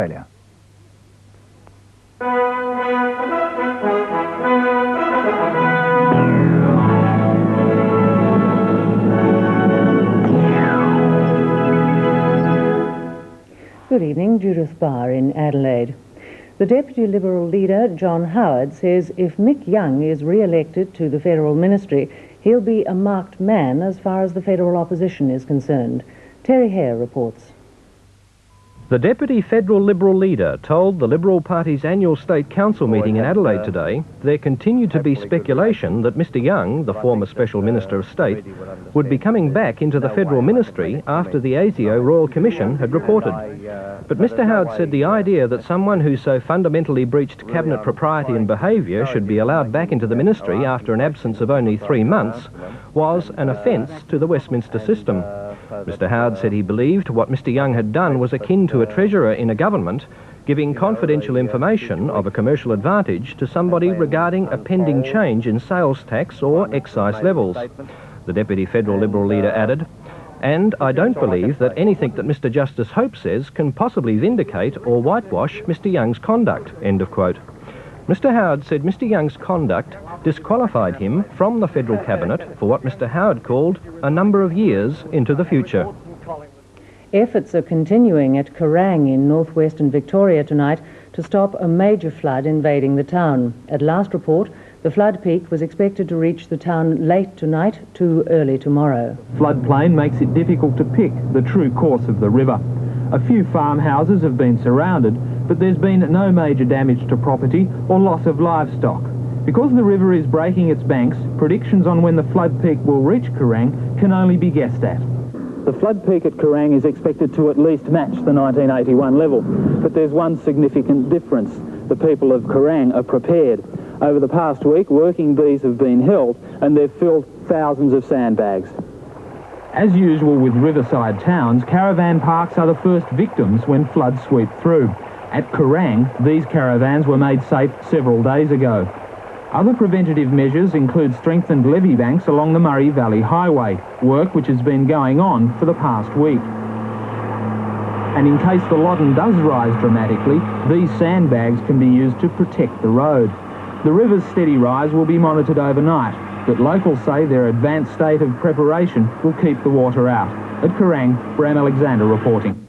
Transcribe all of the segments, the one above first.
Australia. Good evening, Judith Barr in Adelaide. The Deputy Liberal leader, John Howard, says if Mick Young is re-elected to the federal ministry, he'll be a marked man as far as the federal opposition is concerned. Terry Hare reports. The Deputy Federal Liberal leader told the Liberal Party's annual State Council meeting in Adelaide today there continued to be speculation that Mr Young, the former Special Minister of State, would be coming back into the federal ministry after the ASIO Royal Commission had reported. But Mr Howard said the idea that someone who so fundamentally breached cabinet propriety and behaviour should be allowed back into the ministry after an absence of only 3 months was an offence to the Westminster system. Mr Howard said he believed what Mr Young had done was akin to a treasurer in a government giving confidential information of a commercial advantage to somebody regarding a pending change in sales tax or excise levels. The Deputy Federal Liberal leader added, "And I don't believe that anything that Mr Justice Hope says can possibly vindicate or whitewash Mr Young's conduct." End of quote. Mr Howard said Mr Young's conduct disqualified him from the federal cabinet for what Mr Howard called a number of years into the future. Efforts are continuing at Kerrang in northwestern Victoria tonight to stop a major flood invading the town. At last report, the flood peak was expected to reach the town late tonight to early tomorrow. Floodplain makes it difficult to pick the true course of the river. A few farmhouses have been surrounded, but there's been no major damage to property or loss of livestock. Because the river is breaking its banks, predictions on when the flood peak will reach Kerrang can only be guessed at. The flood peak at Kerrang is expected to at least match the 1981 level, but there's one significant difference. The people of Kerrang are prepared. Over the past week, working bees have been held and they've filled thousands of sandbags. As usual with riverside towns, caravan parks are the first victims when floods sweep through. At Kerrang, these caravans were made safe several days ago. Other preventative measures include strengthened levee banks along the Murray Valley Highway, work which has been going on for the past week. And in case the Loddon does rise dramatically, these sandbags can be used to protect the road. The river's steady rise will be monitored overnight, but locals say their advanced state of preparation will keep the water out. At Kerrang, Bram Alexander reporting.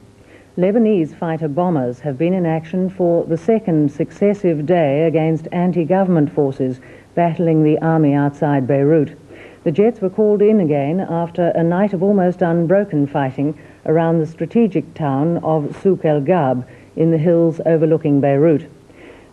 Lebanese fighter bombers have been in action for the second successive day against anti-government forces battling the army outside Beirut. The jets were called in again after a night of almost unbroken fighting around the strategic town of Souk El Gab in the hills overlooking Beirut.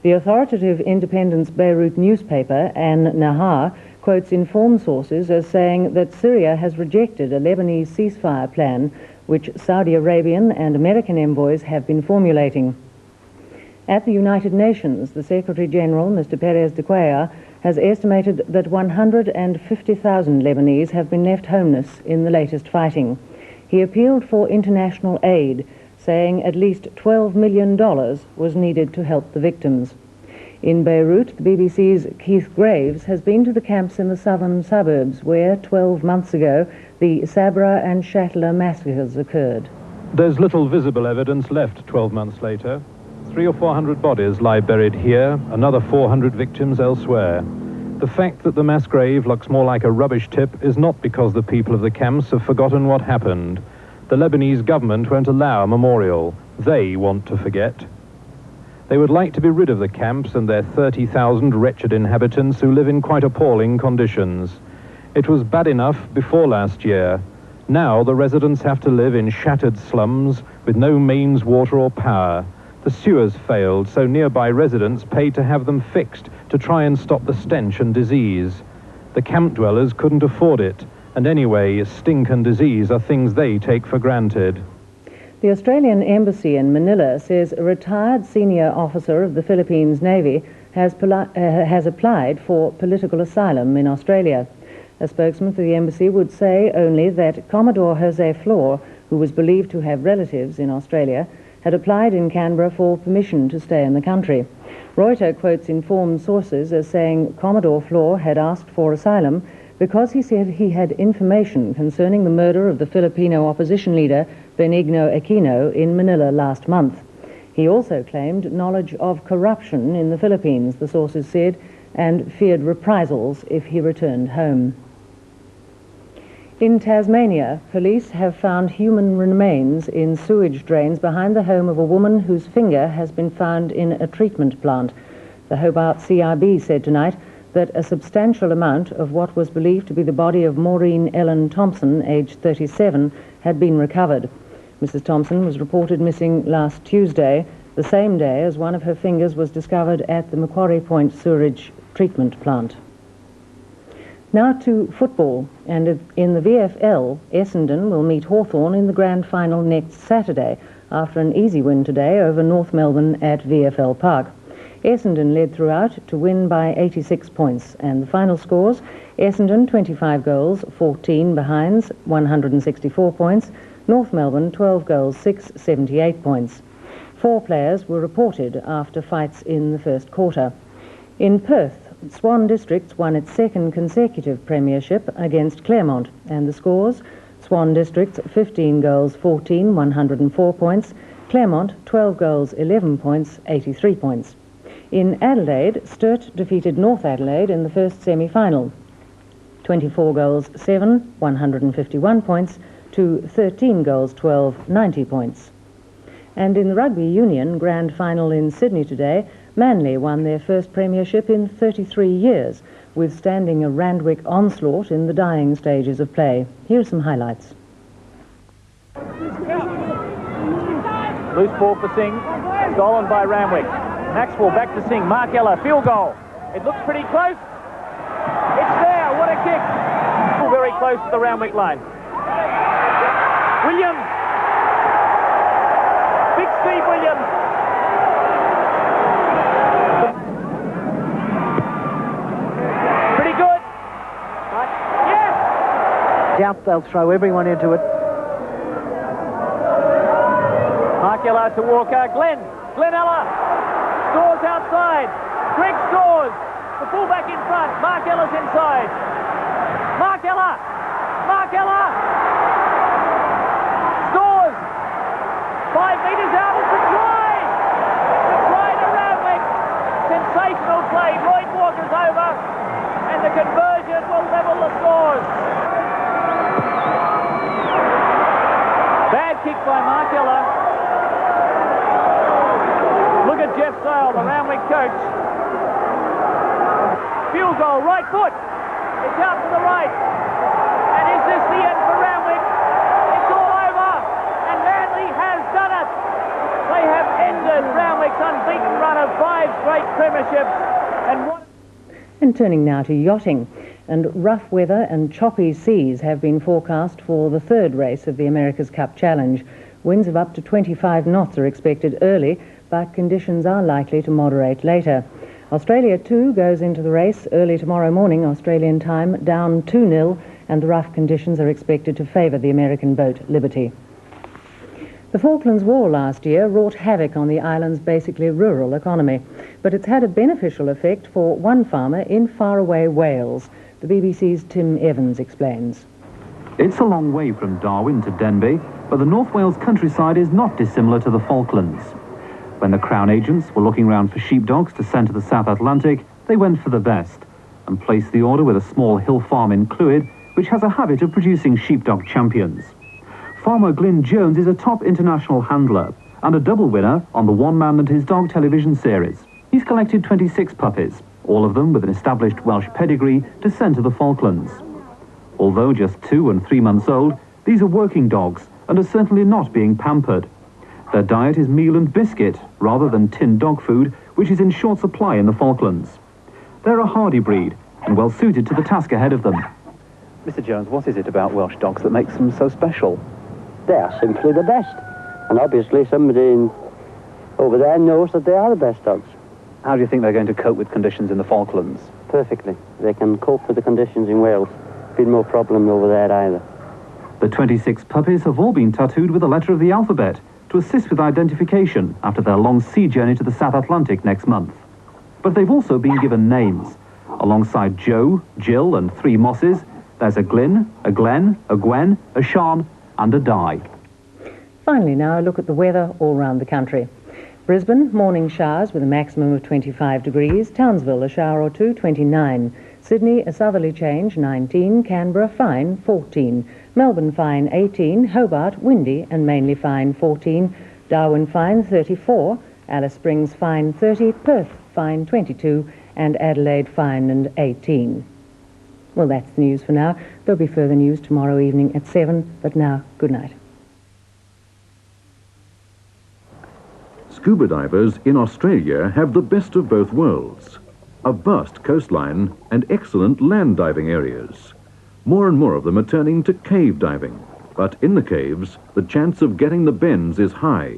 The authoritative independence Beirut newspaper, An Nahar, quotes informed sources as saying that Syria has rejected a Lebanese ceasefire plan which Saudi Arabian and American envoys have been formulating. At the United Nations, the Secretary-General, Mr. Perez de Cuellar, has estimated that 150,000 Lebanese have been left homeless in the latest fighting. He appealed for international aid, saying at least $12 million was needed to help the victims. In Beirut, the BBC's Keith Graves has been to the camps in the southern suburbs where, 12 months ago, the Sabra and Shatila massacres occurred. There's little visible evidence left 12 months later. 300 or 400 bodies lie buried here, another 400 victims elsewhere. The fact that the mass grave looks more like a rubbish tip is not because the people of the camps have forgotten what happened. The Lebanese government won't allow a memorial. They want to forget. They would like to be rid of the camps and their 30,000 wretched inhabitants who live in quite appalling conditions. It was bad enough before last year. Now the residents have to live in shattered slums with no mains, water or power. The sewers failed, so nearby residents paid to have them fixed to try and stop the stench and disease. The camp dwellers couldn't afford it, and anyway, stink and disease are things they take for granted. The Australian Embassy in Manila says a retired senior officer of the Philippines Navy has applied for political asylum in Australia. A spokesman for the embassy would say only that Commodore Jose Flor, who was believed to have relatives in Australia, had applied in Canberra for permission to stay in the country. Reuters quotes informed sources as saying Commodore Flor had asked for asylum because he said he had information concerning the murder of the Filipino opposition leader Benigno Aquino in Manila last month. He also claimed knowledge of corruption in the Philippines, the sources said, and feared reprisals if he returned home. In Tasmania, police have found human remains in sewage drains behind the home of a woman whose finger has been found in a treatment plant. The Hobart CIB said tonight that a substantial amount of what was believed to be the body of Maureen Ellen Thompson, aged 37, had been recovered. Mrs. Thompson was reported missing last Tuesday, the same day as one of her fingers was discovered at the Macquarie Point sewage treatment plant. Now to football, and in the VFL, Essendon will meet Hawthorn in the grand final next Saturday after an easy win today over North Melbourne at VFL Park. Essendon led throughout to win by 86 points, and the final scores: Essendon 25 goals, 14 behinds, 164 points, North Melbourne 12 goals, 6, 78 points. 4 players were reported after fights in the first quarter. In Perth, Swan Districts won its second consecutive premiership against Claremont, and the scores: Swan Districts 15 goals, 14, 104 points, Claremont 12 goals, 11 points, 83 points. In Adelaide, Sturt defeated North Adelaide in the first semi-final, 24 goals, 7, 151 points, to 13 goals, 12, 90 points. And in the Rugby Union Grand Final in Sydney today, Manly won their first premiership in 33 years, withstanding a Randwick onslaught in the dying stages of play. Here are some highlights. Loose ball for Singh, stolen by Randwick. Maxwell back to Singh, Mark Ella, field goal. It looks pretty close. It's there, what a kick. Very close to the Randwick line. Williams. Big Steve Williams. Pretty good. Yes! Doubt they'll throw everyone into it. Mark Ella to Walker. Glenn Ella. Scores outside. Greg scores. The fullback in front. Mark Ella's inside. Mark Ella. Scores. 5 metres out. It's a try. The try to Randwick. Sensational play. Lloyd Walker's over. And the conversion will level the scores. Bad kick by Mark Ella. Look at Jeff Sale, the Randwick coach. Field goal, right foot. It's out to the right. And is this the end for Randwick? It's all over. And Manly has done it. They have ended Randwick's unbeaten run of 5 straight premierships. And turning now to yachting. And rough weather and choppy seas have been forecast for the third race of the America's Cup Challenge. Winds of up to 25 knots are expected early, but conditions are likely to moderate later. Australia, too, goes into the race early tomorrow morning, Australian time, down 2-0, and the rough conditions are expected to favour the American boat Liberty. The Falklands War last year wrought havoc on the island's basically rural economy, but it's had a beneficial effect for one farmer in faraway Wales. The BBC's Tim Evans explains. It's a long way from Darwin to Denbigh, but the North Wales countryside is not dissimilar to the Falklands. When the Crown agents were looking round for sheepdogs to send to the South Atlantic, they went for the best and placed the order with a small hill farm in Clwyd, which has a habit of producing sheepdog champions. Farmer Glyn Jones is a top international handler and a double winner on the One Man and His Dog television series. He's collected 26 puppies, all of them with an established Welsh pedigree, to send to the Falklands. Although just 2 and 3 months old, these are working dogs and are certainly not being pampered. Their diet is meal and biscuit, rather than tinned dog food, which is in short supply in the Falklands. They're a hardy breed, and well suited to the task ahead of them. Mr. Jones, what is it about Welsh dogs that makes them so special? They are simply the best. And obviously somebody over there knows that they are the best dogs. How do you think they're going to cope with conditions in the Falklands? Perfectly. They can cope with the conditions in Wales. Been no problem over there either. The 26 puppies have all been tattooed with a letter of the alphabet to assist with identification after their long sea journey to the South Atlantic next month. But they've also been given names. Alongside Joe, Jill and 3 Mosses, there's a Glyn, a Glenn, a Gwen, a Sean and a Di. Finally now, a look at the weather all around the country. Brisbane, morning showers with a maximum of 25 degrees. Townsville, a shower or two, 29. Sydney, a southerly change, 19. Canberra, fine, 14. Melbourne, fine, 18. Hobart, windy and mainly fine, 14. Darwin, fine, 34. Alice Springs, fine, 30. Perth, fine, 22. And Adelaide, fine and 18. Well, that's the news for now. There'll be further news tomorrow evening at 7, but now, good night. Scuba divers in Australia have the best of both worlds. A vast coastline and excellent land diving areas. More and more of them are turning to cave diving, but in the caves, the chance of getting the bends is high.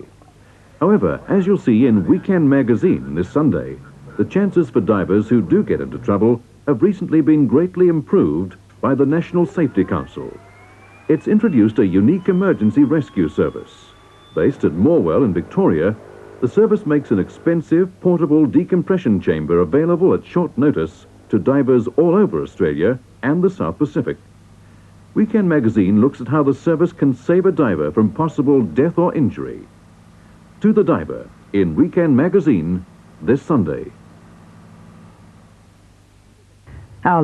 However, as you'll see in Weekend magazine this Sunday, the chances for divers who do get into trouble have recently been greatly improved by the National Safety Council. It's introduced a unique emergency rescue service. Based at Morwell in Victoria, the service makes an expensive, portable decompression chamber available at short notice to divers all over Australia and the South Pacific. Weekend magazine looks at how the service can save a diver from possible death or injury. To the diver, in Weekend magazine this Sunday. Our